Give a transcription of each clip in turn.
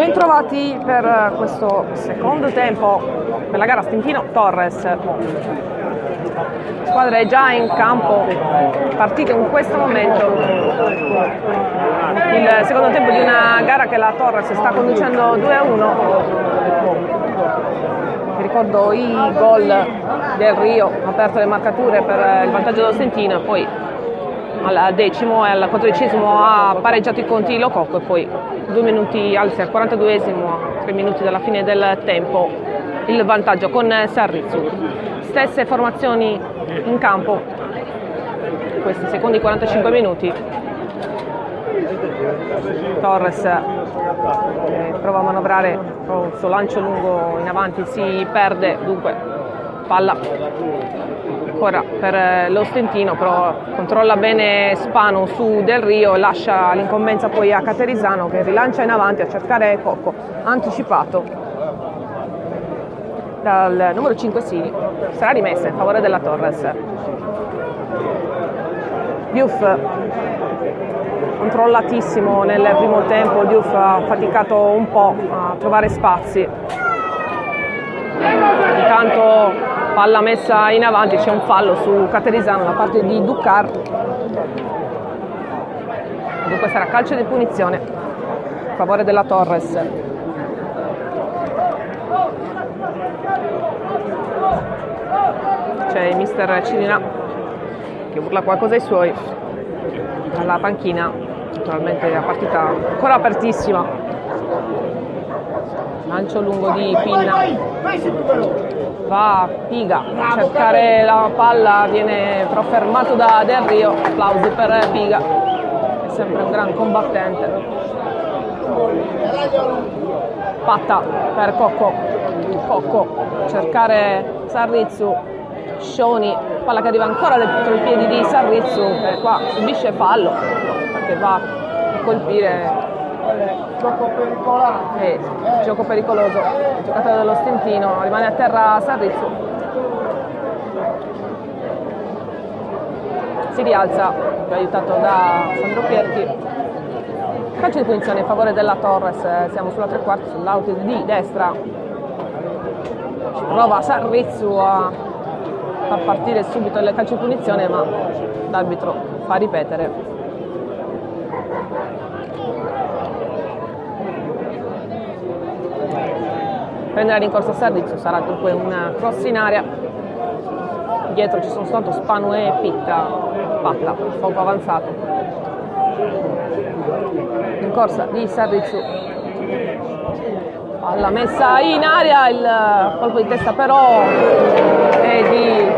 Bentrovati per questo secondo tempo per la gara Stintino-Torres. La squadra è già in campo, partita in questo momento. Il secondo tempo di una gara che la Torres sta conducendo 2-1. Vi ricordo i gol del Rio, ha aperto le marcature per il vantaggio dello Stintino e poi al decimo e al 14° ha pareggiato i conti Lococco e poi 2 minuti, anzi al 42°, a 3 minuti dalla fine del tempo, il vantaggio con Sarrizzu. Stesse formazioni in campo questi secondi 45 minuti. Torres prova a manovrare il suo lancio lungo in avanti, si perde, dunque palla ancora per lo Stintino, però controlla bene Spano su Del Rio, lascia l'incombenza poi a Caterisano che rilancia in avanti a cercare Cocco, anticipato dal numero 5 Sini. Sarà rimessa in favore della Torres. Diouf controllatissimo nel primo tempo, Diouf ha faticato un po' a trovare spazi. Intanto palla messa in avanti, c'è un fallo su Caterisano da parte di Ducar. Dunque sarà calcio di punizione a favore della Torres. C'è il mister Cirina che urla qualcosa ai suoi dalla panchina. Naturalmente la partita ancora apertissima. Lancio lungo di Pinna, va Piga a cercare la palla, viene però fermato da Del Rio. Applausi per Piga, è sempre un gran combattente. Patta per Cocco, Cocco a cercare Sarrizzu, Scioni, palla che arriva ancora dentro i piedi di Sarrizzu, che qua subisce fallo perché va a colpire. Gioco pericoloso, giocata dello Stintino, rimane a terra Sarrizzu, si rialza, aiutato da Sandro Pierchi. Calcio di punizione in favore della Torres, siamo sulla tre quarti, sull'out di destra. Ci prova Sarrizzu a far partire subito il calcio di punizione, ma l'arbitro fa ripetere. Prende la rincorsa Sarrizzu, sarà dunque un cross in area. Dietro ci sono soltanto Spanu e Patta, poco avanzato. Rincorsa di Sarrizzu, palla messa in area, il colpo di testa però è di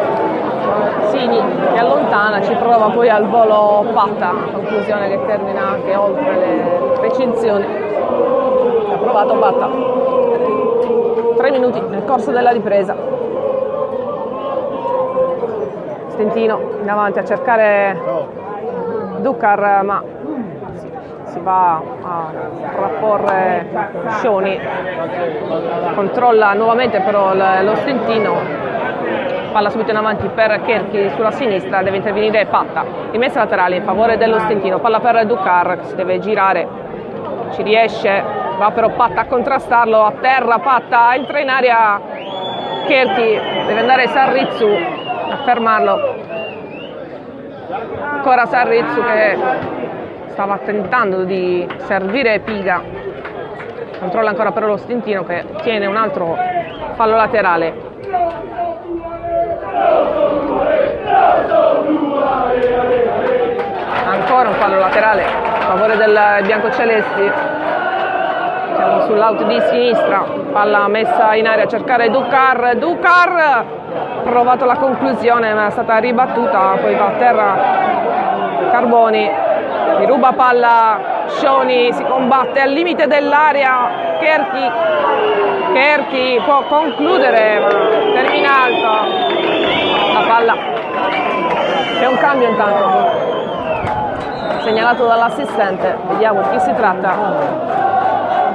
Sini che allontana, ci prova poi al volo Patta, conclusione che termina anche oltre le recinzioni. Ha provato Patta. 3 minuti nel corso della ripresa. Stintino in avanti a cercare Ducar, ma si va a frapporre Scioni. Controlla nuovamente però lo Stintino. Palla subito in avanti per Cherchi sulla sinistra, deve intervenire Patta. Rimessa laterale in favore dello Stintino. Palla per Ducar che si deve girare, ci riesce. Va però Patta a contrastarlo, a terra Patta, entra in area Cherchi, deve andare Sarrizzu a fermarlo. Ancora Sarrizzu che stava tentando di servire Piga, controlla ancora però lo Stintino che tiene un altro fallo laterale. Ancora un fallo laterale a favore del biancocelesti. Siamo sull'out di sinistra, palla messa in area a cercare Ducar, provato la conclusione ma è stata ribattuta, poi va a terra Carboni, mi ruba palla Scioni, si combatte al limite dell'area, Cherchi può concludere ma termina alta la palla. C'è un cambio intanto segnalato dall'assistente, vediamo di chi si tratta.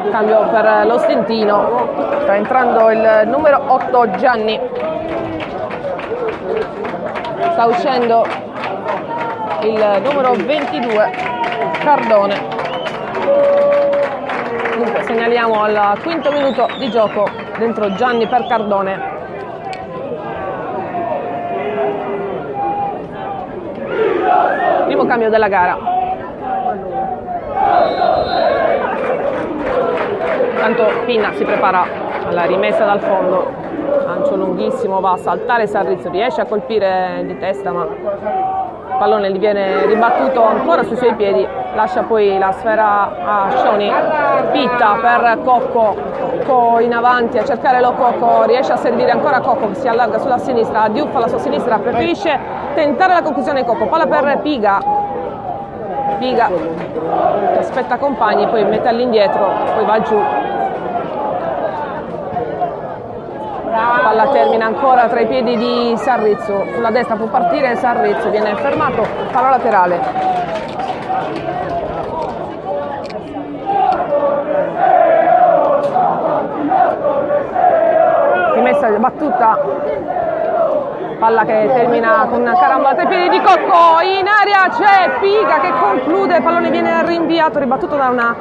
Cambio per lo Stintino, sta entrando il numero 8 Gianni, sta uscendo il numero 22 Cardone. Dunque segnaliamo al quinto minuto di gioco dentro Gianni Percardone. Primo cambio della gara. Tanto Pinna si prepara alla rimessa dal fondo, lancio lunghissimo, va a saltare Sarrizzo, riesce a colpire di testa ma il pallone gli viene ribattuto ancora sui suoi piedi, lascia poi la sfera a Scioni, Pitta per Cocco in avanti a cercare lo Cocco, riesce a servire ancora Cocco che si allarga sulla sinistra, Diouf alla sua sinistra, preferisce tentare la conclusione Cocco, palla per Piga che aspetta compagni, poi mette all'indietro, poi va giù. Palla termina ancora tra i piedi di Sarrizzo, sulla destra può partire Sarrizzo, viene fermato, palla laterale. Rimessa battuta, palla che termina con una carambola tra i piedi di Cocco, in aria c'è Piga che conclude, il pallone viene rinviato, ribattuto da una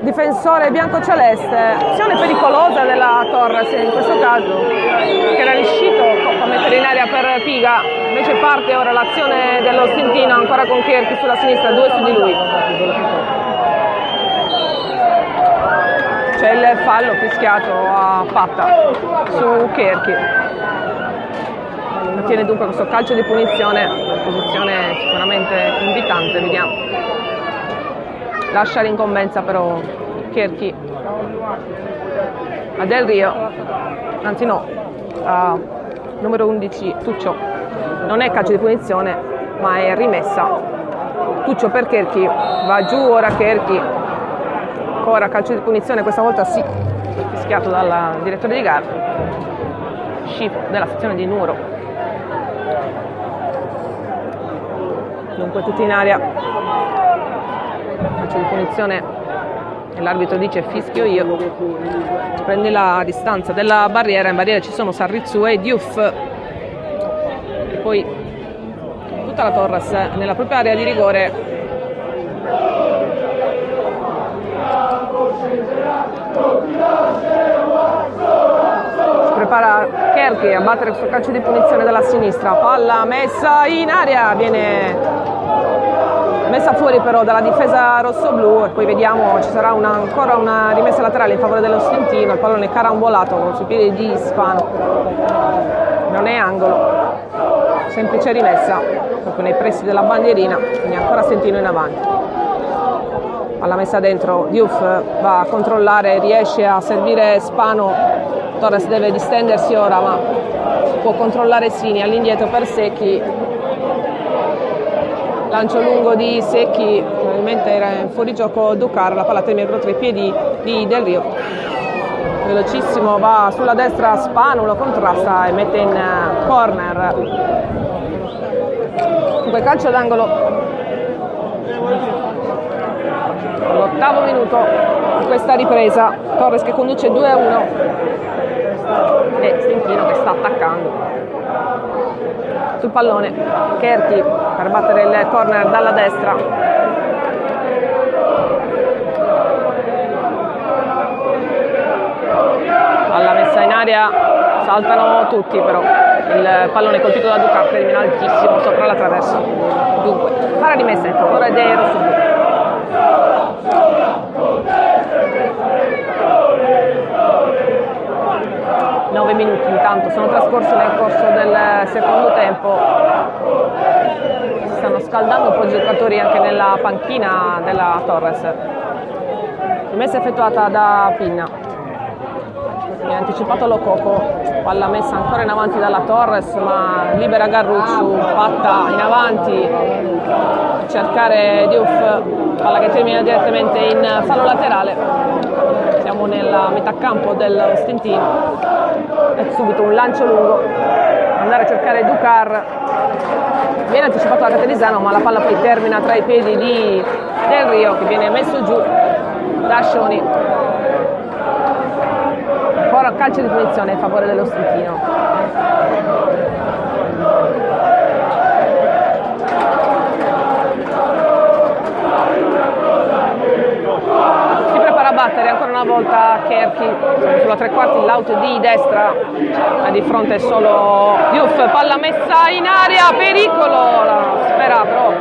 difensore biancoceleste. Azione pericolosa della Torres in questo caso, che era riuscito a mettere in aria per Piga, invece parte ora l'azione dello Stintino ancora con Cherchi sulla sinistra, 2 su di lui. C'è il fallo fischiato a patta su Cherchi, ottiene dunque questo calcio di punizione, posizione sicuramente invitante, vediamo. Lascia l'incombenza però Cherchi a Del Rio, anzi no, a numero 11 Tuccio. Non è calcio di punizione ma è rimessa. Tuccio per Cherchi, va giù ora Cherchi, ancora calcio di punizione, questa volta sì, fischiato dal direttore di gara, scifo della sezione di Nuoro. Dunque tutti in aria, calcio di punizione e l'arbitro dice fischio io, prende la distanza della barriera, in barriera ci sono Sarrizzu e Diouf e poi tutta la Torres nella propria area di rigore. Si prepara Cherchi a battere questo calcio di punizione dalla sinistra, palla messa in aria, viene messa fuori però dalla difesa rossoblu e poi vediamo ci sarà ancora una rimessa laterale in favore dello Stintino, il pallone carambolato sui piedi di Spano, non è angolo, semplice rimessa proprio nei pressi della bandierina, quindi ancora Stintino in avanti. Alla messa dentro, Diouf va a controllare, riesce a servire Spano, Torres deve distendersi ora ma può controllare Sini, all'indietro per Secchi, lancio lungo di Secchi, probabilmente era in fuorigioco Ducar, la palla termina tra i piedi di Del Rio, velocissimo, va sulla destra Spano, lo contrasta e mette in corner. Dunque calcio d'angolo all'8° minuto di questa ripresa, Torres che conduce 2-1 e Stintino che sta attaccando sul pallone. Cherchi per battere il corner dalla destra, alla messa in aria saltano tutti, però il pallone colpito da Ducar termina altissimo sopra la traversa, dunque para rimessa in favore dei rossoblu. Nove minuti intanto sono trascorsi nel corso del secondo tempo, si stanno scaldando un po' i giocatori anche nella panchina della Torres. Rimessa effettuata da Pinna, viene anticipato Lococo, palla messa ancora in avanti dalla Torres ma libera Garrucciu, patta in avanti a cercare Diouf, palla che termina direttamente in fallo laterale. Siamo nella metà campo dello Stintino e subito un lancio lungo, andare a cercare Ducar, viene anticipato da Caterisano ma la palla poi termina tra i piedi di Del Rio che viene messo giù da Scioni. Ancora calcio di punizione in favore dello Stintino. Si prepara battere ancora una volta Cherki sulla tre quarti, l'out di destra, di fronte solo Diouf, palla messa in aria, pericolo, la sfera però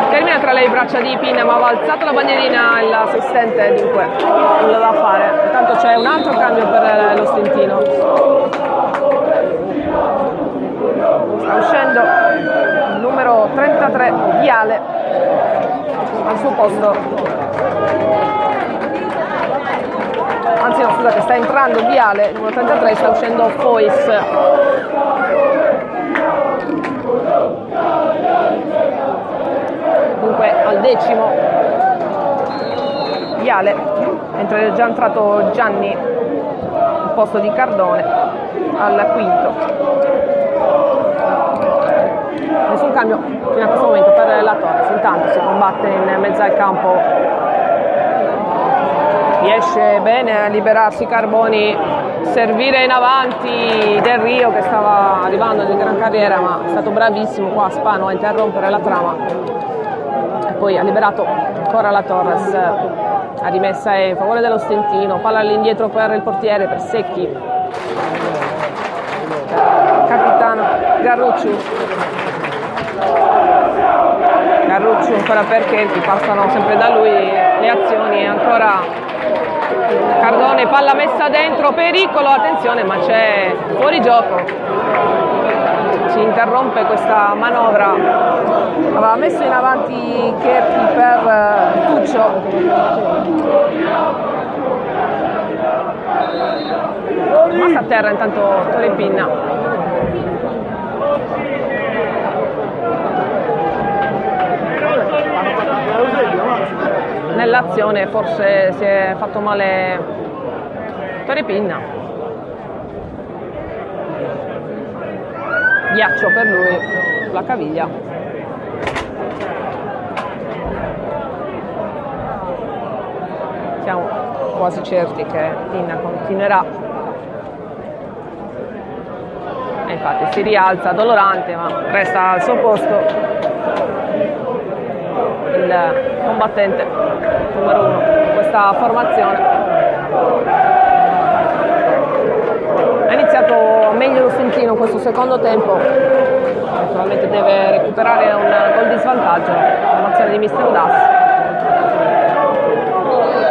termina tra le braccia di Pinna, ma aveva alzato la bandierina l'assistente, dunque nulla da fare. Intanto c'è un altro cambio per lo Stentino, sta uscendo il numero 33 Viale al suo posto, anzi no, scusate, sta entrando Viale, il numero 33, sta uscendo Fois. Dunque al decimo Viale, mentre è già entrato Gianni al posto di Cardone al quinto. Nessun cambio fino a questo momento per la Torres, intanto si combatte in mezzo al campo, riesce bene a liberarsi Carboni, servire in avanti Del Rio che stava arrivando di gran carriera, ma è stato bravissimo qua Spano a interrompere la trama e poi ha liberato ancora la Torres. La rimessa è in favore dello Stentino, palla all'indietro per il portiere, per Secchi, capitano Garrucciu ancora per Cherki, passano sempre da lui le azioni, ancora Cardone, palla messa dentro, pericolo, attenzione, ma c'è fuori gioco, si interrompe questa manovra. Aveva messo in avanti Cherki per Tuccio, rimasta a terra intanto Torrepinna. Nell'azione forse si è fatto male Torrepinna, ghiaccio per lui sulla caviglia. Siamo quasi certi che Pinna continuerà, e infatti si rialza dolorante ma resta al suo posto il combattente numero 1 di questa formazione. Ha iniziato meglio lo Stentino questo secondo tempo, naturalmente deve recuperare un gol di svantaggio, la formazione di Mister Das.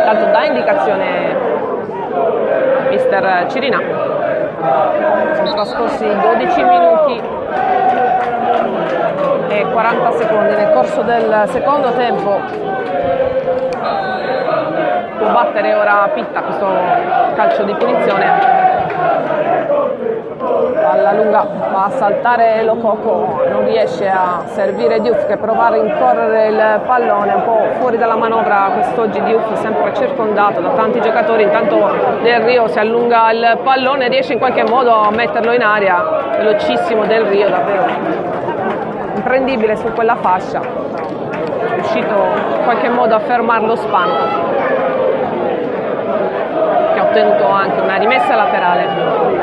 Tanto dà indicazione Mister Cirinà. Sono trascorsi 12 minuti e 40 secondi nel corso del secondo tempo. Può battere ora Pitta questo calcio di punizione. Alla lunga va a saltare Lococo, non riesce a servire Diouf che prova a rincorrere il pallone, un po' fuori dalla manovra quest'oggi Diouf, sempre circondato da tanti giocatori. Intanto Del Rio si allunga il pallone, riesce in qualche modo a metterlo in aria, velocissimo Del Rio, davvero imprendibile su quella fascia, è riuscito in qualche modo a fermare lo Spano, che ha ottenuto anche una rimessa laterale.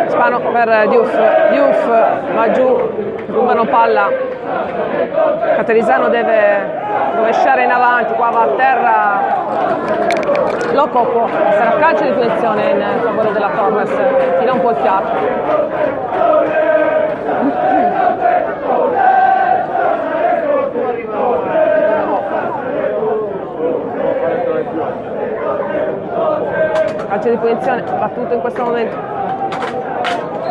Spano per Diouf va giù, rubano palla, Caterisano deve rovesciare in avanti, qua va a terra Lococo, sarà calcio di punizione in favore della Torres, tira un po' il fiato. Calcio di punizione battuto in questo momento,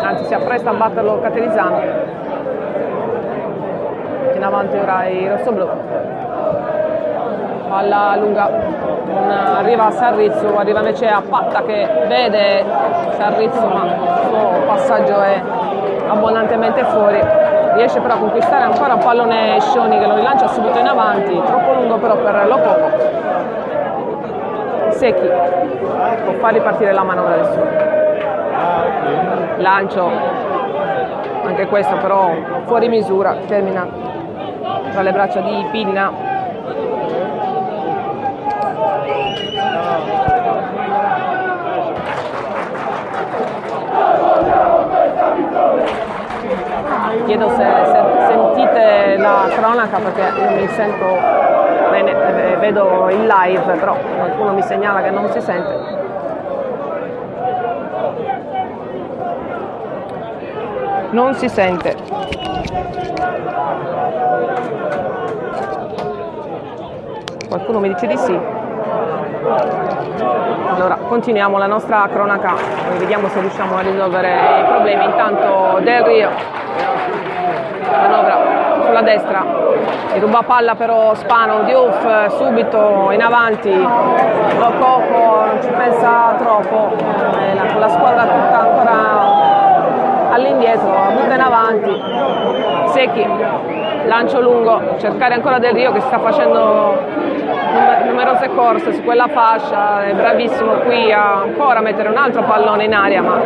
anzi si appresta a batterlo Caterisano, in avanti ora i rossoblù, palla lunga, non arriva a Sarrizzu, arriva invece a Patta che vede Sarrizzu ma il suo passaggio è abbondantemente fuori, riesce però a conquistare ancora un pallone Scioni che lo rilancia subito in avanti, troppo lungo però per Lococo. Secchi può far ripartire la manovra del suo lancio, anche questo però fuori misura, termina tra le braccia di Pinna. Chiedo se sentite la cronaca perché non mi sento Bene, vedo il live, però qualcuno mi segnala che non si sente. Non si sente. Qualcuno mi dice di sì. Allora, continuiamo la nostra cronaca, vediamo se riusciamo a risolvere i problemi. Intanto Del Rio manovra sulla destra, il rubapalla però Spano, Diouf subito in avanti, Lococo non ci pensa troppo, con la squadra tutta ancora all'indietro, butta in avanti, Secchi, lancio lungo, cercare ancora Del Rio che sta facendo numerose corse su quella fascia, è bravissimo qui a ancora mettere un altro pallone in aria, ma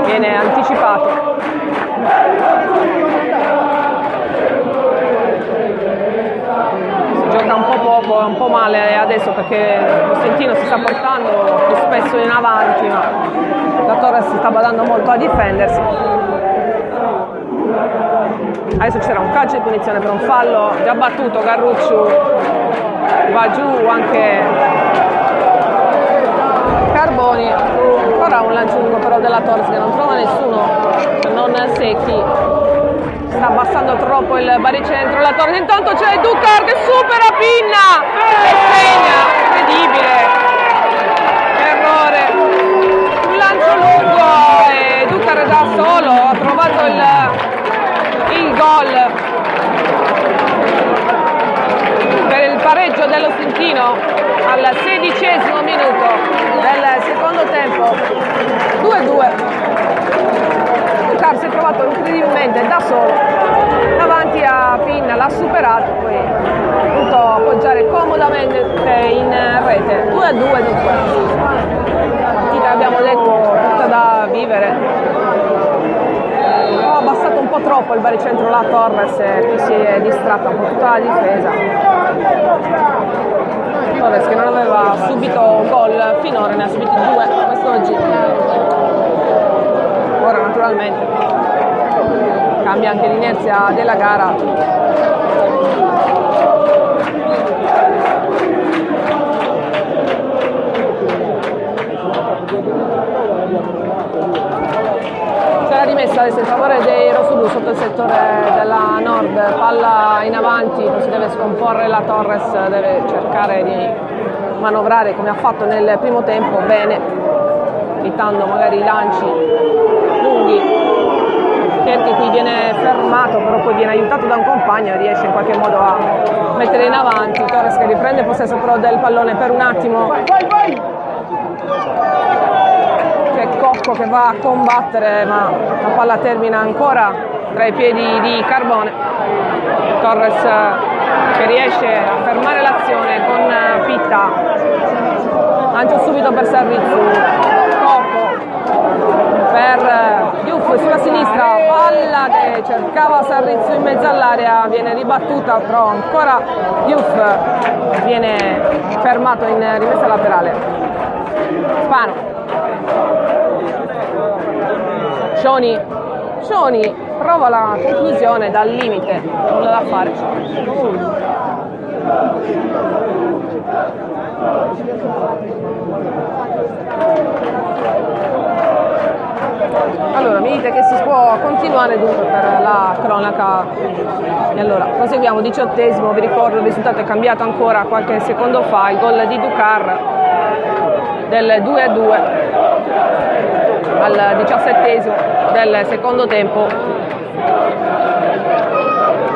viene anticipato. Si gioca un po' poco, un po' male adesso perché Costantino si sta portando più spesso in avanti, ma la Torres si sta badando molto a difendersi. Adesso c'era un calcio di punizione per un fallo già battuto, Garrucciu va giù anche Carboni, ancora un lancio lungo però della Torres che non trova nessuno se non Secchi, sta abbassando troppo il baricentro, la Torres intanto c'è Ducar che supera Pinna e segna, incredibile, errore, un lancio lungo e Ducar da solo ha trovato il gol per il pareggio dello Stintino al 16° minuto del secondo tempo. 2-2. Ducar si è trovato incredibilmente da solo davanti a Pinna, l'ha superato, poi ha potuto appoggiare comodamente in rete. 2-2 dunque. Partita, abbiamo detto, tutta da vivere. Ho abbassato un po' troppo il baricentro la Torres e qui si è distratta un po' tutta la difesa. Torres che non aveva subito gol finora, ne ha subiti 2 quest'oggi. Ora naturalmente cambia anche l'inerzia della gara. Rimessa adesso in favore dei rossoblu sotto il settore della Nord, palla in avanti, non si deve scomporre la Torres, deve cercare di manovrare come ha fatto nel primo tempo bene, evitando magari i lanci lunghi, perché qui viene fermato, però poi viene aiutato da un compagno e riesce in qualche modo a mettere in avanti. Torres che riprende possesso però del pallone per un attimo. Cocco che va a combattere, ma la palla termina ancora tra i piedi di Carbone. Torres che riesce a fermare l'azione con Pitta, lancio subito per Sarrizzu, Cocco per Diouf sulla sinistra, palla che cercava Sarrizzu in mezzo all'area, viene ribattuta però ancora Diouf viene fermato in rimessa laterale. Spano, Scioni prova la conclusione dal limite, nulla da fare. Allora, mi dite che si può continuare dunque per la cronaca. E allora, proseguiamo, 18°, vi ricordo il risultato è cambiato ancora qualche secondo fa, il gol di Ducar del 2-2 al 17° del secondo tempo,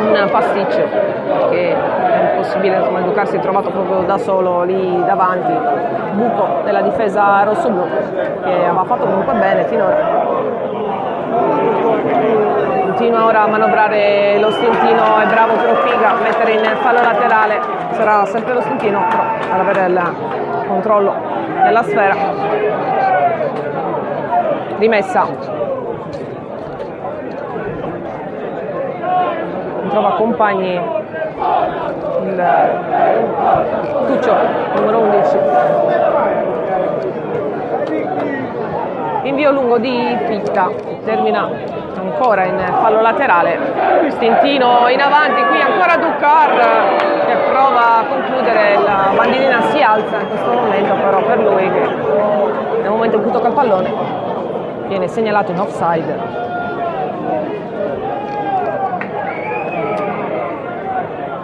un pasticcio che è impossibile, insomma il Ducar si è trovato proprio da solo lì davanti, buco della difesa rossoblu che aveva fatto comunque bene finora. Continua ora a manovrare lo Stintino, è bravo però Figa a mettere in fallo laterale, sarà sempre lo Stintino però ad avere il controllo della sfera. Rimessa, trova compagni il Tuccio, numero 11. Invio lungo di Pitta, termina ancora in fallo laterale. Stintino in avanti, qui ancora Ducar che prova a concludere, la bandierina si alza in questo momento, però per lui che nel momento in cui tocca il pallone viene segnalato in offside.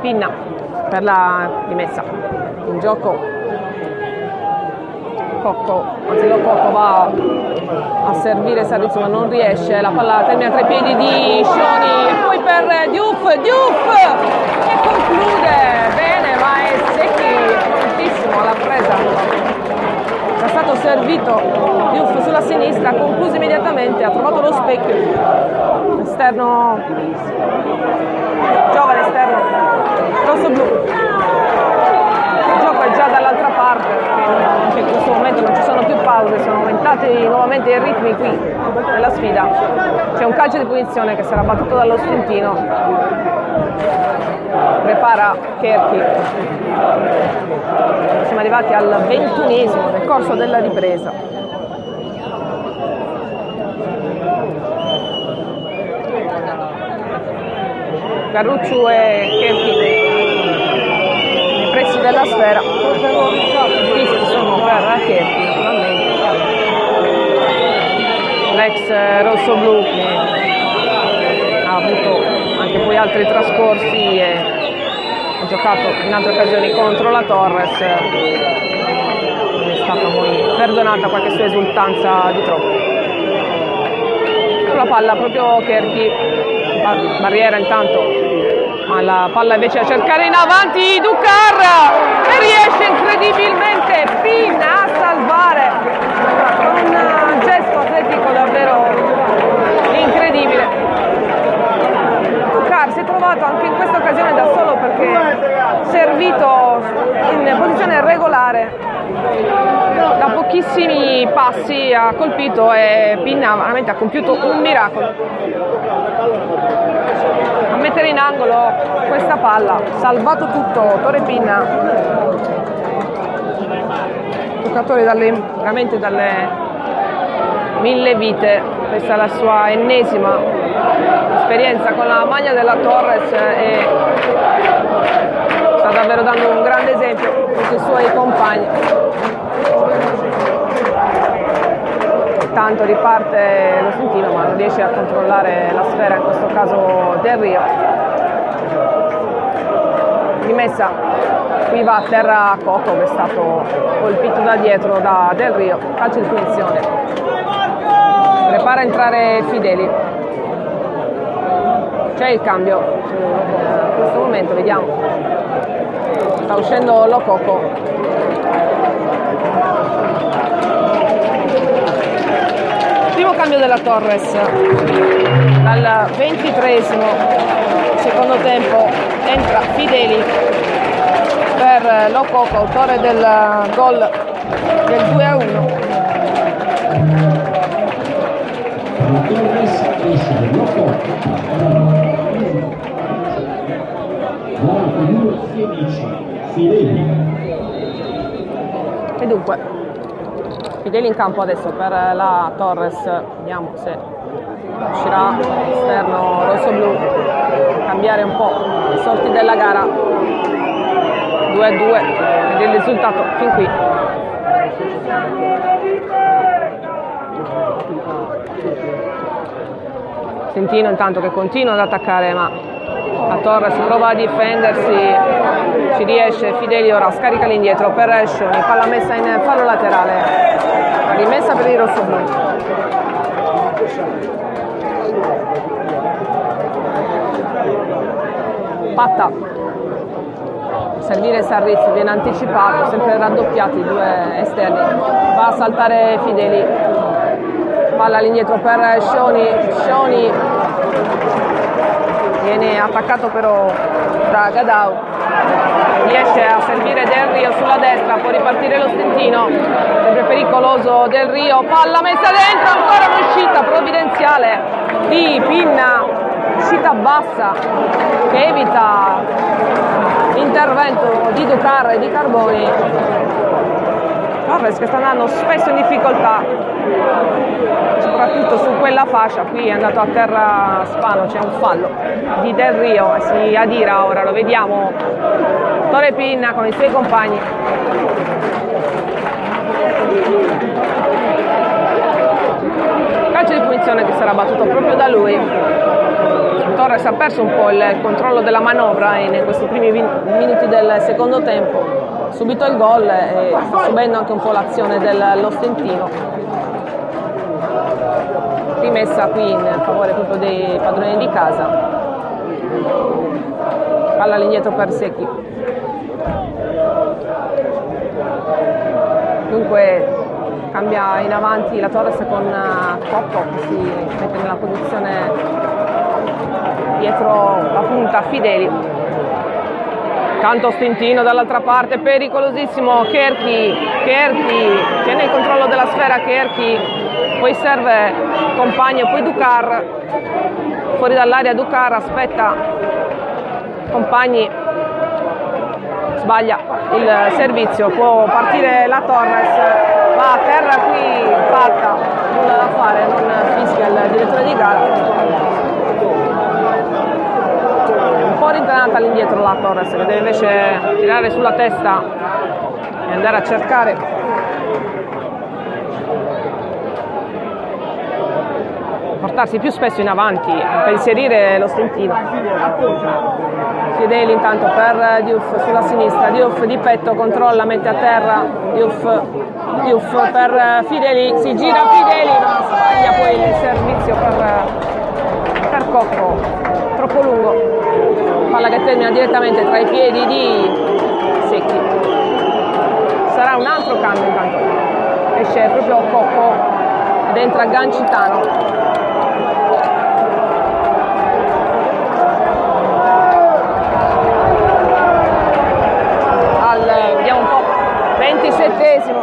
Pinna per la rimessa in gioco. Cocco, anzi lo Cocco va a servire Sarrizzo ma non riesce, la palla termina tra i piedi di Scioni e poi per Diouf che conclude bene, ma è Secchi prontissimo alla presa. È stato servito Diouf sulla sinistra, ha concluso immediatamente, ha trovato lo specchio, esterno, giovane esterno rosso-blu. Il gioco è già dall'altra parte, anche in questo momento non ci sono più pause, sono aumentati nuovamente i ritmi qui nella sfida. C'è un calcio di punizione che sarà battuto dallo Stintino, prepara Cherchi. Siamo arrivati al 21esimo nel corso della ripresa. Garrucciu e Cherchi nei pressi della sfera, fischi sono per Cherchi naturalmente, l'ex rosso-blu che ha avuto anche poi altri trascorsi e ha giocato in altre occasioni contro la Torres, non è stata poi perdonata qualche sua esultanza di troppo. Sulla palla proprio Cherchi, barriera intanto, ma la palla invece a cercare in avanti Ducar e riesce incredibilmente Pinna a salvare con un gesto atletico davvero incredibile. Ducar si è trovato anche in questa occasione da solo perché servito in posizione regolare, da pochissimi passi ha colpito e Pinna veramente ha compiuto un miracolo a mettere in angolo questa palla, salvato tutto Tore Pinna, giocatore veramente dalle 1000 vite. Questa è la sua ennesima esperienza con la maglia della Torres e sta davvero dando un grande esempio a tutti i suoi compagni. Tanto riparte lo Stintino ma non riesce a controllare la sfera, in questo caso Del Rio. Rimessa, qui va a terra Cocco che è stato colpito da dietro da Del Rio, calcio di punizione. Prepara a entrare Fideli, c'è il cambio in questo momento, vediamo, sta uscendo Lo Cocco. Primo cambio della Torres, dal 23esimo secondo tempo entra Fideli per Lo Cocco, autore del gol del 2-1. Torres esce Lo Cocco, numero 16 Fideli. E dunque Fideli in campo adesso per la Torres, vediamo se riuscirà esterno rosso-blu a cambiare un po' le sorti della gara. 2-2 ed il risultato fin qui. Stintino intanto che continua ad attaccare ma la Torres prova a difendersi, ci riesce. Fideli ora scarica l'indietro per Scioni, palla messa in fallo laterale, rimessa per i rossoblu. Patta, servire Sarrizzo, viene anticipato, sempre raddoppiati i due esterni, va a saltare Fideli, palla all'indietro per Scioni viene attaccato però da Gadau, riesce a servire Del Rio sulla destra, può ripartire lo Stintino, sempre pericoloso Del Rio, palla messa dentro, ancora un'uscita provvidenziale di Pinna, uscita bassa che evita l'intervento di Ducar e di Carboni. Torres che sta andando spesso in difficoltà, soprattutto su quella fascia. Qui è andato a terra Spano, c'è un fallo di Del Rio e si adira ora, lo vediamo, Torre Pinna con i suoi compagni. Calcio di punizione che sarà battuto proprio da lui. Torres ha perso un po' il controllo della manovra in questi primi minuti del secondo tempo, subito il gol e sta subendo anche un po' l'azione dell'Ostentino, rimessa qui in favore proprio dei padroni di casa. Palla all'indietro per Secchi. Dunque cambia in avanti la Torres con Cocco che si mette nella posizione dietro la punta Fideli. Tanto Ostentino dall'altra parte, pericolosissimo Cherchi tiene il controllo della sfera, Cherchi, poi serve Compagno, poi Ducar, fuori dall'area Ducar, aspetta Compagni, sbaglia il servizio, può partire la Torres, va a terra qui Patta, nulla da fare, non fischia il direttore di gara. Un po' rintanata all'indietro la Torres che deve invece tirare sulla testa e andare a cercare portarsi più spesso in avanti per inserire l'Ostentino. Fideli intanto per Diouf sulla sinistra, Diouf di petto controlla, mette a terra Diouf per Fideli, si gira Fideli ma sbaglia poi il servizio per Cocco, troppo lungo, palla che termina direttamente tra i piedi di Secchi. Sarà un altro cambio intanto, esce proprio Cocco ed entra Gancitano. Vediamo un po', 27esimo.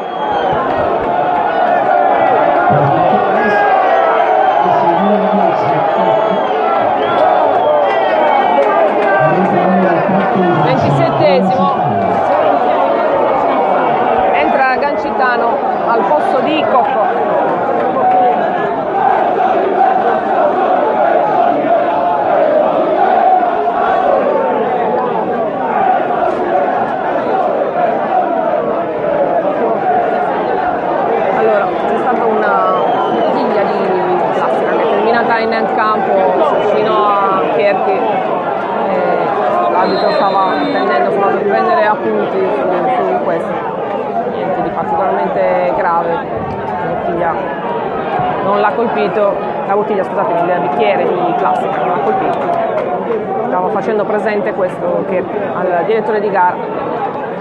Entra Gancitano al posto di Cocco. Allora, c'è stata una bottiglia di plastica che è terminata in campo fino a Cherchi. L'arbitro stava per prendere appunti su questo, niente di particolarmente grave, la bottiglia non l'ha colpito, il bicchiere di plastica non l'ha colpito, stava facendo presente questo che al direttore di gara.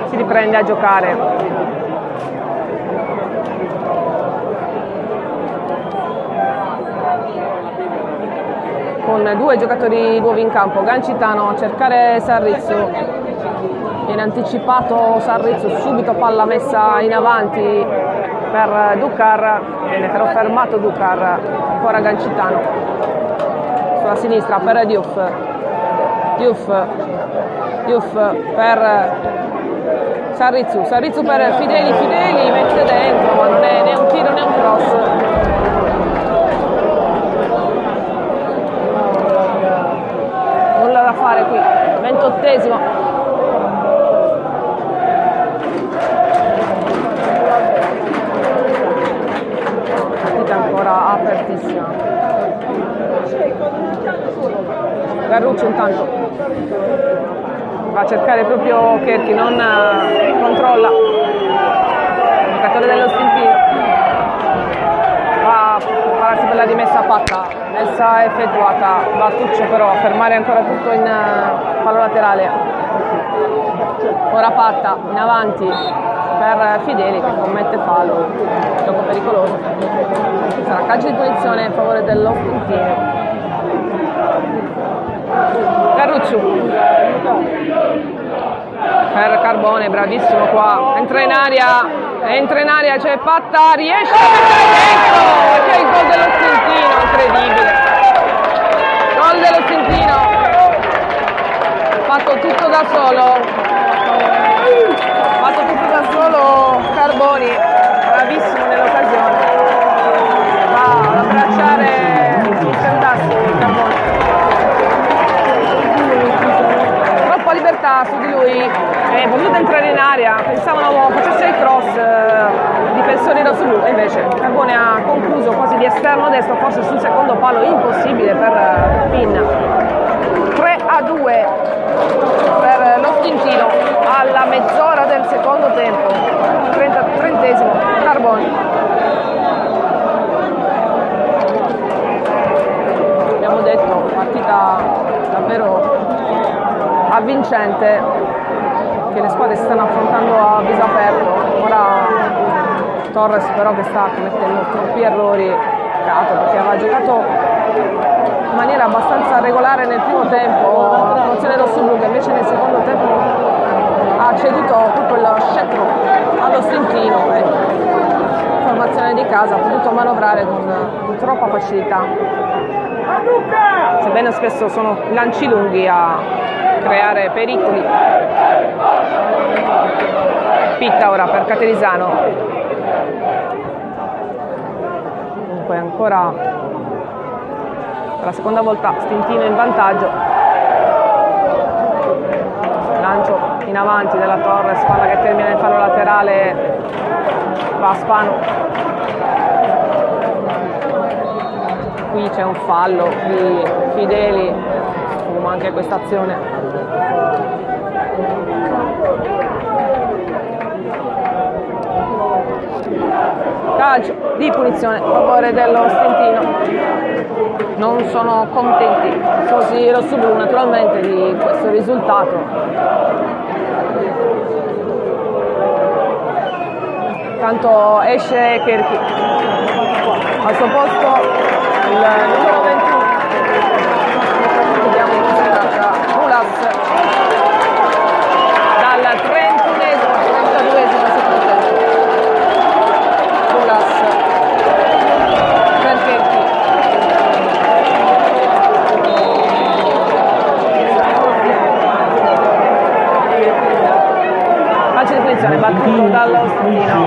Si riprende a giocare. Con due giocatori nuovi in campo, Gancitano a cercare Sarrizzu, viene anticipato Sarrizzu, subito palla messa in avanti per Ducar, viene però fermato Ducar, ancora Gancitano, sulla sinistra per Diouf per Sarrizzu per Fideli mette dentro, ma non è né un tiro né un cross. Nulla da fare qui, 28esimo. Partita ancora apertissima. Garruccio intanto va a cercare proprio Cherchi, non controlla il giocatore dell'Ostentino, va a prepararsi per la rimessa Patta, messa effettuata, Battuccio però a fermare ancora tutto in fallo laterale. Ora Patta in avanti per Fideli che commette fallo, gioco pericoloso, sarà calcio di punizione in favore dell'Ostentino. Garruccio per Carbone, bravissimo qua, entra in aria, c'è Patta, riesce a mettere dentro, e c'è il gol dell'Ostentino, incredibile, gol dell'Ostentino, fatto tutto da solo Carboni. aria, pensavano facesse il cross difensori rossoblu, e invece Carboni ha concluso quasi di esterno destro, forse sul secondo palo, impossibile per Pin. 3-2 per lo Stintino alla mezz'ora del secondo tempo, 30esimo, Carboni. Abbiamo detto, partita davvero avvincente, che le squadre si stanno affrontando a viso aperto. Ora Torres però che sta commettendo troppi errori, peccato, perché aveva giocato in maniera abbastanza regolare nel primo tempo la formazione rossoblu, che invece nel secondo tempo ha ceduto proprio il scettro allo Stintino e formazione di casa ha potuto manovrare con troppa facilità, sebbene spesso sono lanci lunghi a creare pericoli. Pitta ora per Caterisano, comunque ancora per la seconda volta Stintino in vantaggio. Lancio in avanti della Torres, palla che termina nel fallo laterale, va a Spano. Qui c'è un fallo di Fideli, sfuma anche questa azione. Calcio di punizione a favore dello Stintino. Non sono contenti i tifosi rossoblu naturalmente di questo risultato. Tanto esce Kerchi, al suo posto il numero 21, vediamo come si tratta, Mulas, dal 31esimo al 32esimo secondo tempo. Mulas per Kerchi. Calcio di punizione battuto dallo Stintino.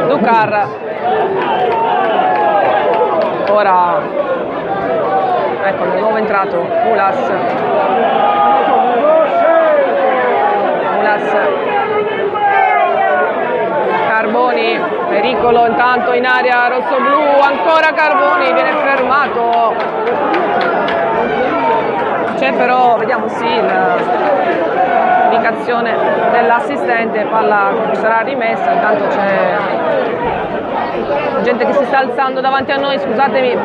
Ducar. Ora ecco il nuovo entrato Mulas. Carboni, pericolo intanto in area rossoblu, ancora Carboni, viene fermato. C'è però, vediamo sì, l'indicazione dell'assistente, palla sarà rimessa, intanto c'è gente che si sta alzando davanti a noi, scusatemi,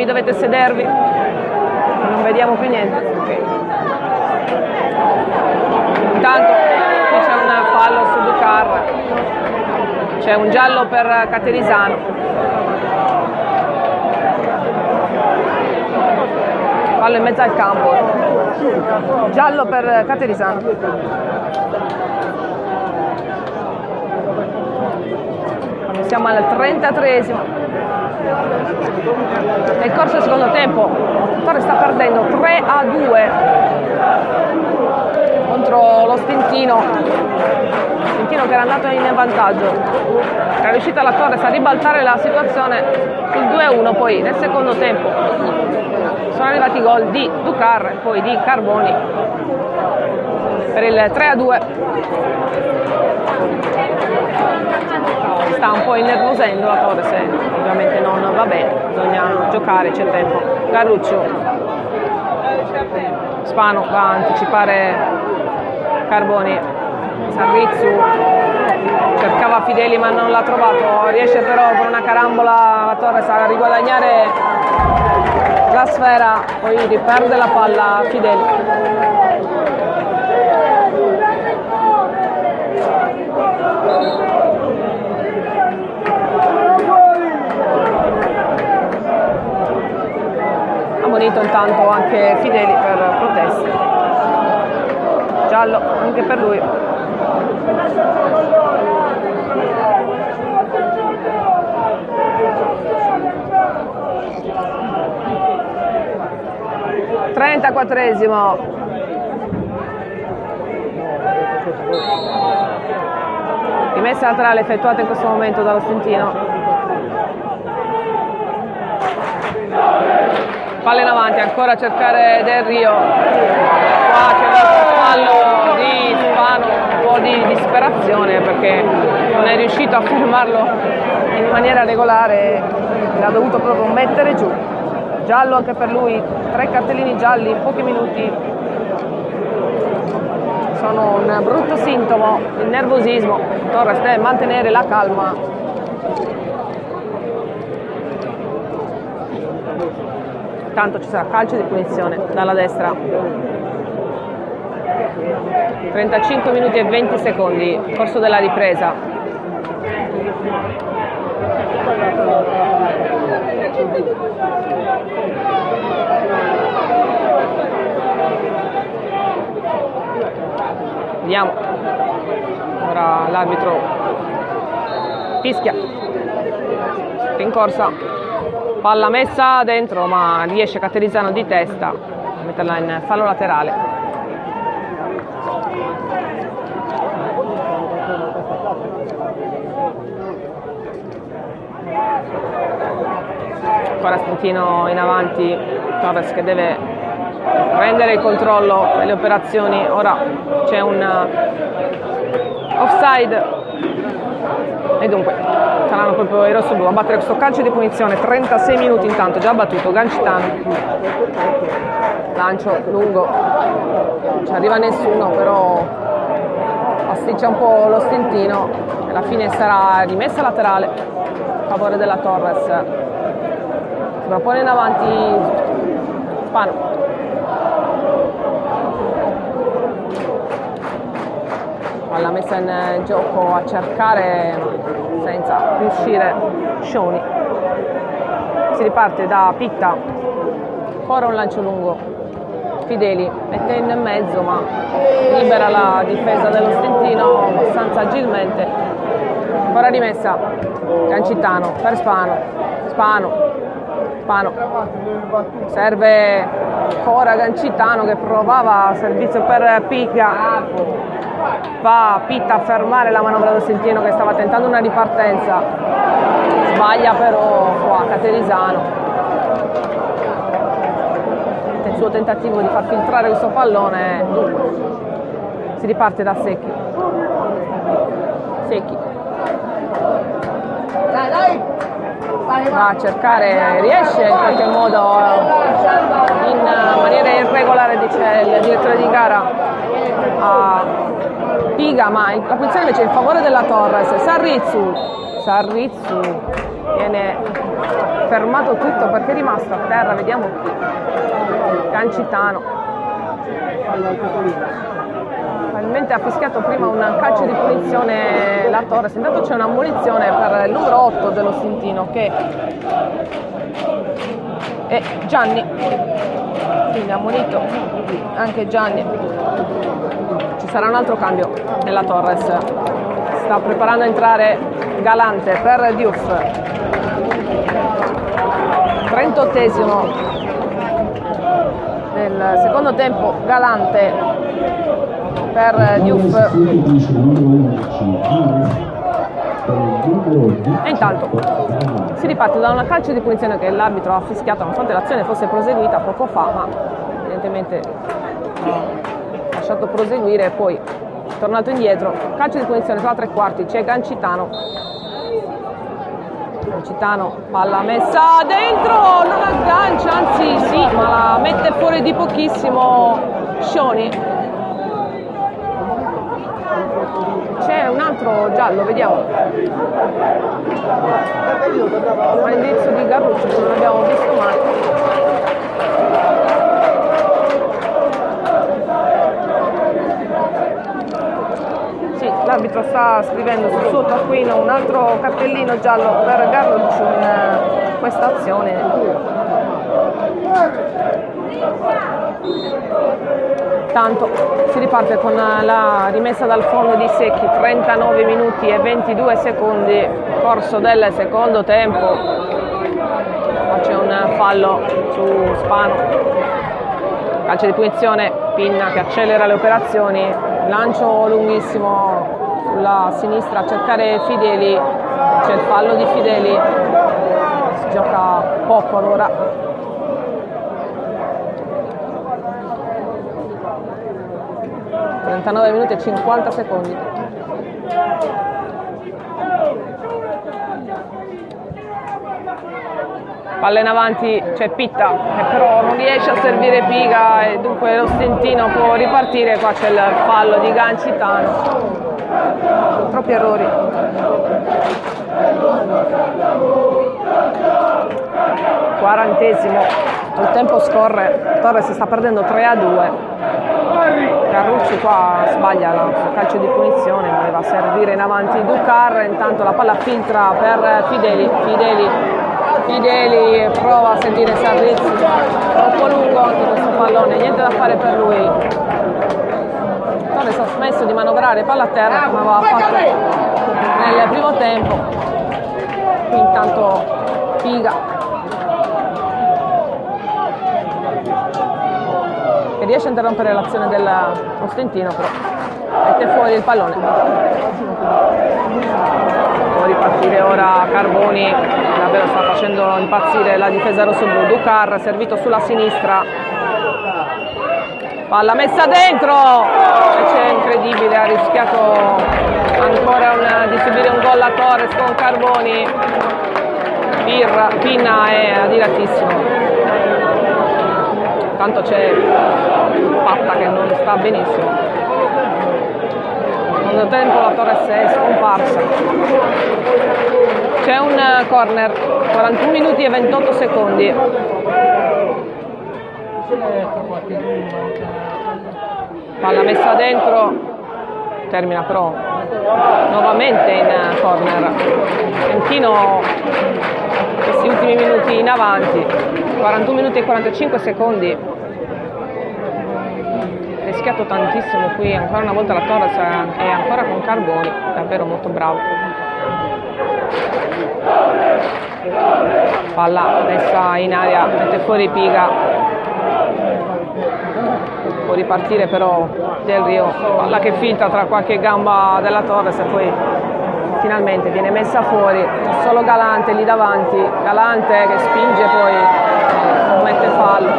dovete sedervi, non vediamo più niente. Okay. Intanto qui c'è un fallo su Ducar, c'è un giallo per Caterisano. Fallo in mezzo al campo, giallo per Caterisano. Siamo al 33esimo. Nel corso del secondo tempo Torres sta perdendo 3-2 contro lo Stintino che era andato in vantaggio. Era riuscita la Torres a ribaltare la situazione sul 2-1, poi nel secondo tempo sono arrivati i gol di Ducar e poi di Carboni per il 3-2. Sta un po' innervosendo la Torres, ovviamente non va bene, bisogna giocare, c'è tempo. Garruccio, Spano va a anticipare Carboni, Sarrizzu cercava Fideli ma non l'ha trovato, riesce però con una carambola la Torres a riguadagnare la sfera, poi riperde la palla Fideli. Ammonito intanto anche Fideli per proteste, giallo anche per lui. Trentaquattresimo. Rimessa laterale effettuata in questo momento dallo Stintino. Palla in avanti, ancora a cercare Del Rio. Qua c'è a fermarlo in maniera regolare, l'ha dovuto proprio mettere giù. Giallo anche per lui, 3 cartellini gialli in pochi minuti. Sono un brutto sintomo, il nervosismo. Torres deve mantenere la calma. Tanto ci sarà calcio di punizione dalla destra. 35 minuti e 20 secondi, corso della ripresa. Vediamo. Ora l'arbitro fischia. Rincorsa. Palla messa dentro, ma riesce Caterizzano di testa a metterla in fallo laterale. Ancora Stintino in avanti, Torres che deve prendere il controllo delle operazioni. Ora c'è un offside e dunque saranno proprio i rossoblu a battere questo calcio di punizione. 36 minuti intanto, già battuto Gancitano. Lancio lungo, non ci arriva nessuno, però pasticcia un po' lo Stintino e alla fine sarà rimessa laterale a favore della Torres. Si propone in avanti Spano. Palla messa in gioco a cercare senza riuscire Scioni. Si riparte da Pitta, ora un lancio lungo, Fideli mette in mezzo ma libera la difesa dello Stintino abbastanza agilmente. Ora rimessa Gancitano per Spano, serve ancora Gancitano che provava servizio per Pica. Va Pitta a fermare la manovra dello Stintino che stava tentando una ripartenza, sbaglia però qua Caterizzano nel suo tentativo di far filtrare questo pallone. Si riparte da Secchi. Va a cercare, riesce in qualche modo in maniera irregolare, dice il direttore di gara, a Piga, ma la posizione invece è in favore della Torres. Sarrizzu viene fermato tutto perché è rimasto a terra, vediamo qui. Gancitano probabilmente ha fischiato prima un calcio di punizione la Torres. Intanto c'è un'ammonizione per il numero 8 dello Stintino che è Gianni, quindi ammonito anche Gianni. Ci sarà un altro cambio nella Torres, sta preparando a entrare Galante per Diouf. 38esimo del secondo tempo, Galante per Diouf. E intanto si riparte da una calcio di punizione che l'arbitro ha fischiato nonostante l'azione fosse proseguita poco fa, ma evidentemente ha lasciato proseguire e poi è tornato indietro. Calcio di punizione tra 3 quarti, c'è Gancitano, palla messa dentro, non aggancia, anzi sì, ma la mette fuori di pochissimo Scioni. C'è un altro giallo, vediamo. All'indirizzo di Garruccio, che non abbiamo visto mai. Sì, l'arbitro sta scrivendo sul suo taccuino un altro cartellino giallo per Garruccio in questa azione. Tanto si riparte con la rimessa dal fondo di Secchi. 39 minuti e 22 secondi, corso del secondo tempo. C'è un fallo su Spano, calcio di punizione, Pinna che accelera le operazioni, lancio lunghissimo sulla sinistra a cercare Fideli, c'è il fallo di Fideli, si gioca poco allora. 39 minuti e 50 secondi. Palla in avanti, c'è Pitta che però non riesce a servire Piga e dunque lo Stentino può ripartire. Qua c'è il fallo di Gancitano, troppi errori. Quarantesimo, il tempo scorre, Torres sta perdendo 3-2. Carrucci qua sbaglia il calcio di punizione, voleva servire in avanti Ducar, intanto la palla filtra per Fideli prova a sentire Sarrizzi, troppo lungo anche questo pallone, niente da fare per lui. Torres ha smesso di manovrare palla a terra come aveva fatto nel primo tempo. Qui intanto Piga che riesce a interrompere l'azione dell'Ostentino, però mette fuori il pallone. Può ripartire ora Carboni, davvero sta facendo impazzire la difesa rossoblu. Ducar servito sulla sinistra, palla messa dentro, invece incredibile, ha rischiato ancora di subire un gol a Torres con Carboni. Pinna è adiratissimo. Tanto c'è Patta che non sta benissimo. Secondo tempo la Torres è scomparsa. C'è un corner, 41 minuti e 28 secondi. Palla messa dentro, termina però nuovamente in corner. Trentino questi ultimi minuti in avanti, 41 minuti e 45 secondi. Rischiato tantissimo qui, ancora una volta la Torres è ancora con Carboni, davvero molto bravo. Palla messa in aria, mette fuori Piga, può ripartire però Del Rio, palla che filtra tra qualche gamba della Torres e poi finalmente viene messa fuori. Solo Galante lì davanti, Galante che spinge poi non mette fallo.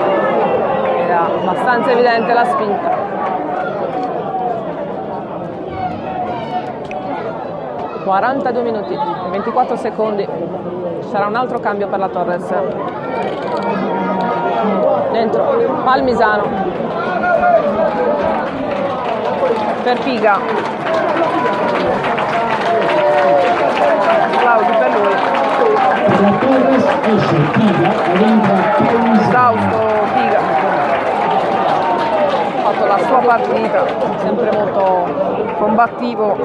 Era abbastanza evidente la spinta. (42 minuti e 24 secondi). Ci sarà un altro cambio per la Torres. Dentro Palmisano per Piga. Applausi per lui. Esausto Piga. Ha fatto la sua partita, sempre molto combattivo.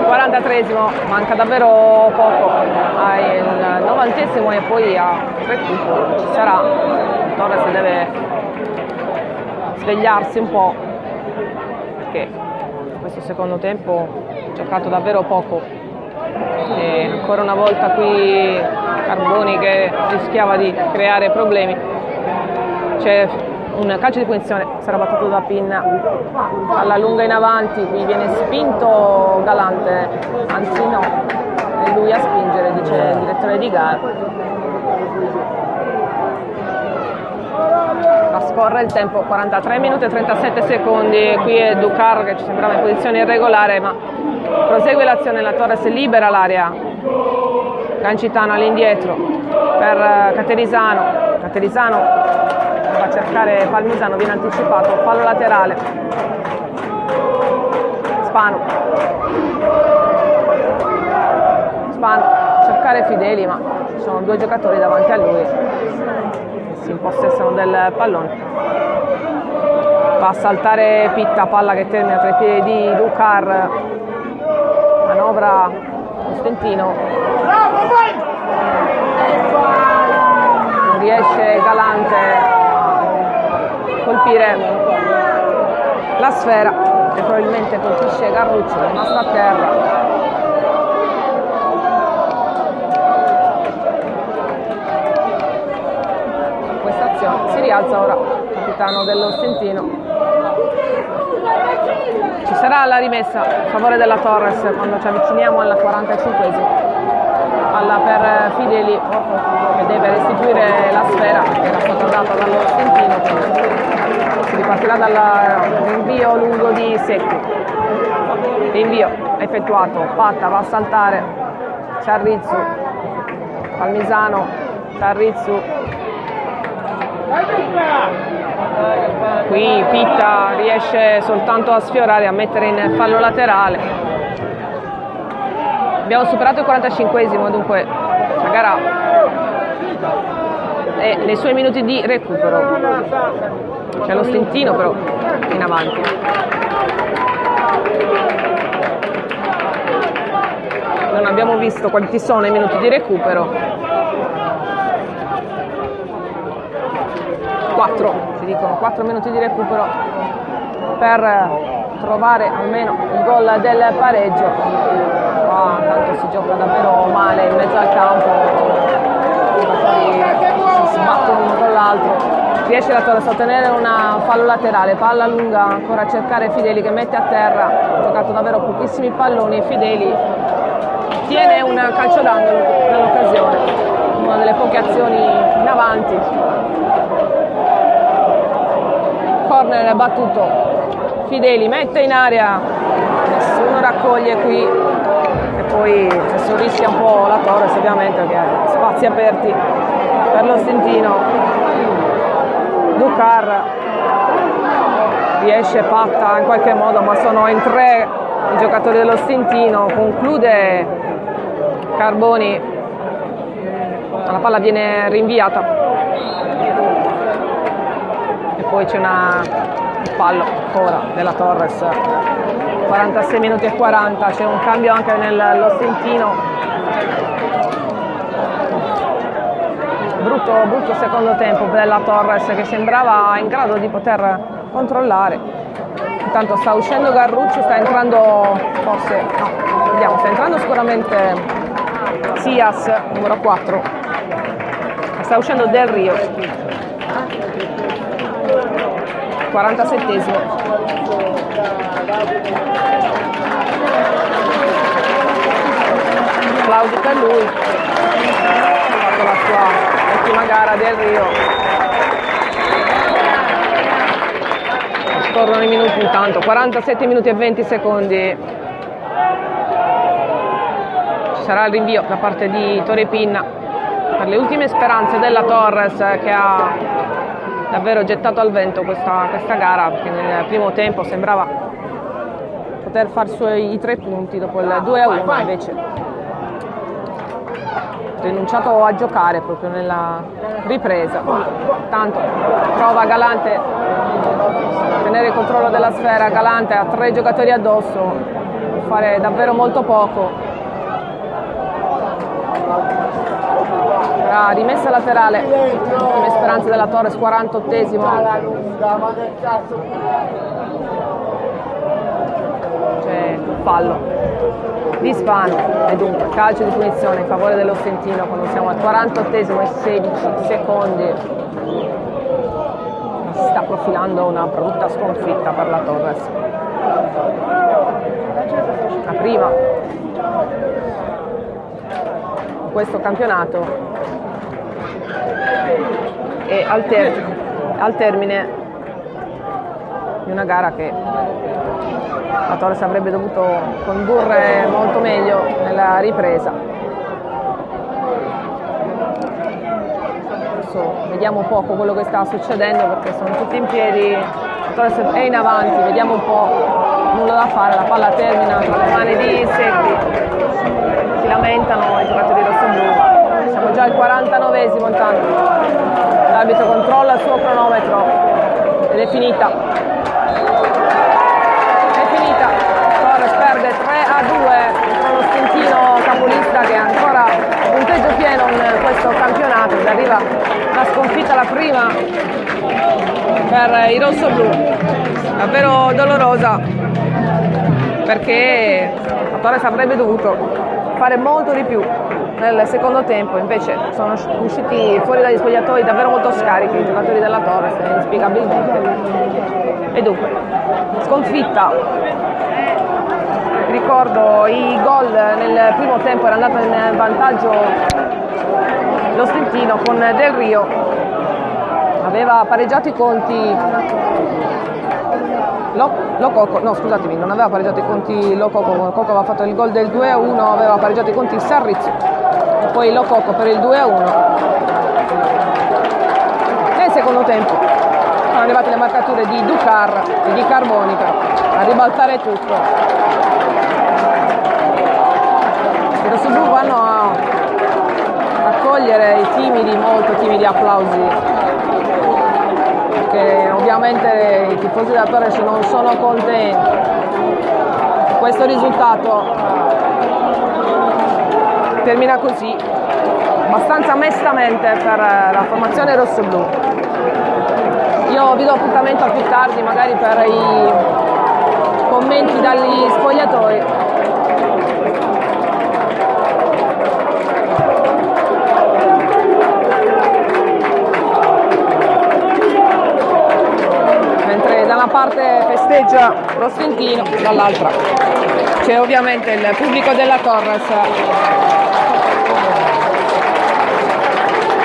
43esimo, manca davvero poco al 90esimo e poi a recupero ci sarà. Torres deve svegliarsi un po' perché questo secondo tempo ha giocato davvero poco e ancora una volta qui Carboni che rischiava di creare problemi. C'è un calcio di punizione, sarà battuto da Pinna, alla lunga in avanti, qui viene spinto Galante, anzi no, è lui a spingere, dice il direttore di gara. Scorre il tempo, 43 minuti e 37 secondi, qui è Ducar che ci sembrava in posizione irregolare ma prosegue l'azione, la Torres libera l'area. Gancitano all'indietro per Caterisano va a cercare Palmisano, viene anticipato, fallo laterale. Spano a cercare Fideli ma ci sono due giocatori davanti a lui che si impossessano del pallone. Va a saltare Pitta, palla che termina tra i piedi di Ducar, manovra Ostentino, non riesce Galante a colpire la sfera e probabilmente colpisce Garruccio, rimasto a terra. Questa azione si rialza ora il capitano dell'Ostentino. Ci sarà la rimessa a favore della Torres quando ci avviciniamo alla 45esima. Palla per Fideli che deve restituire la sfera che era stata data dall'Ostentino. Si ripartirà dal rinvio lungo di Secchi. Rinvio effettuato, Patta va a saltare, Ciarrizzu, Palmisano, Ciarrizzu. Qui Pitta riesce soltanto a sfiorare, a mettere in fallo laterale. Abbiamo superato il 45esimo, dunque la gara è nei suoi minuti di recupero. C'è lo Stintino però in avanti. Non abbiamo visto quanti sono i minuti di recupero. 4, ci dicono 4 minuti di recupero per trovare almeno il gol del pareggio. Tanto si gioca davvero male in mezzo al campo, i giocatori si sbattono uno con l'altro. Riesce la Torres a ottenere un fallo laterale, palla lunga, ancora a cercare Fideli che mette a terra, ha giocato davvero pochissimi palloni e Fideli tiene un calcio d'angolo nell'occasione, una delle poche azioni in avanti. Corner battuto, Fideli mette in area, nessuno raccoglie qui e poi adesso rischia un po' la Torres ovviamente perché ha spazi aperti per lo Stintino. Ducar riesce, Patta in qualche modo, ma sono in 3 i giocatori dello Stintino, conclude Carboni, la palla viene rinviata e poi c'è un fallo ancora della Torres. 46 minuti e 40, c'è un cambio anche nello Stintino. Brutto secondo tempo della Torres che sembrava in grado di poter controllare. Intanto sta uscendo Garruccio, sta entrando forse, no, vediamo, sta entrando sicuramente Sias, numero 4, sta uscendo Del Rio. 47esimo. Applausi per lui, ha fatto la sua ultima gara Del Rio. Scorrono i minuti intanto, 47 minuti e 20 secondi. Ci sarà il rinvio da parte di Torre Pinna per le ultime speranze della Torres che ha davvero gettato al vento questa gara, perché nel primo tempo sembrava poter far i 3 punti dopo il 2-1, invece rinunciato a giocare proprio nella ripresa. Tanto prova Galante a tenere il controllo della sfera, Galante ha 3 giocatori addosso, può fare davvero molto poco. La rimessa laterale, ultime speranze della Torres, 48esimo. C'è fallo di Spano e dunque calcio di punizione in favore dello Stintino quando siamo al 48esimo e 16 secondi. Si sta profilando una brutta sconfitta per la Torres, la prima in questo campionato e al termine di una gara che la Torres avrebbe dovuto condurre molto meglio nella ripresa. Adesso vediamo un po' quello che sta succedendo perché sono tutti in piedi, la Torres è in avanti, vediamo un po', nulla da fare, la palla termina tra le mani di Secchi, si lamentano i giocatori rossoblu. Siamo già al 49esimo intanto, l'arbitro controlla il suo cronometro ed è finita. Torres perde 3-2 contro lo Stintino capolista che ha ancora punteggio pieno in questo campionato ed arriva una sconfitta, la prima per i rossoblu, davvero dolorosa perché la Torres avrebbe dovuto fare molto di più nel secondo tempo, invece sono usciti fuori dagli spogliatoi davvero molto scarichi i giocatori della Torres, inspiegabilmente. E dunque, sconfitta. Ricordo i gol nel primo tempo, era andato in vantaggio lo Stintino con Del Rio, aveva pareggiato i conti Lococo, no scusatemi, non aveva pareggiato i conti Lococo aveva fatto il gol del 2-1, aveva pareggiato i conti Sarrizio, poi Lococo per il 2-1. Nel secondo tempo sono arrivate le marcature di Ducar e di Carbonica a ribaltare tutto. I rossoblu vanno a raccogliere i timidi, molto timidi applausi, che ovviamente i tifosi della Torres non sono contenti. Questo risultato termina così, abbastanza mestamente per la formazione rossoblu. Io vi do appuntamento a più tardi, magari per i commenti dagli spogliatoi. Da una parte festeggia lo Stentino, dall'altra c'è ovviamente il pubblico della Torres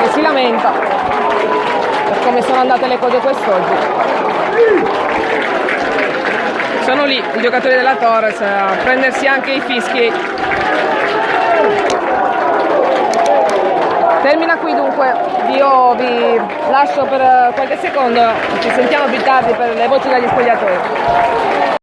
che si lamenta per come sono andate le cose quest'oggi. Sono lì i giocatori della Torres a prendersi anche i fischi. Termina qui dunque, io vi lascio per qualche secondo, ci sentiamo più tardi per le voci dagli spogliatori.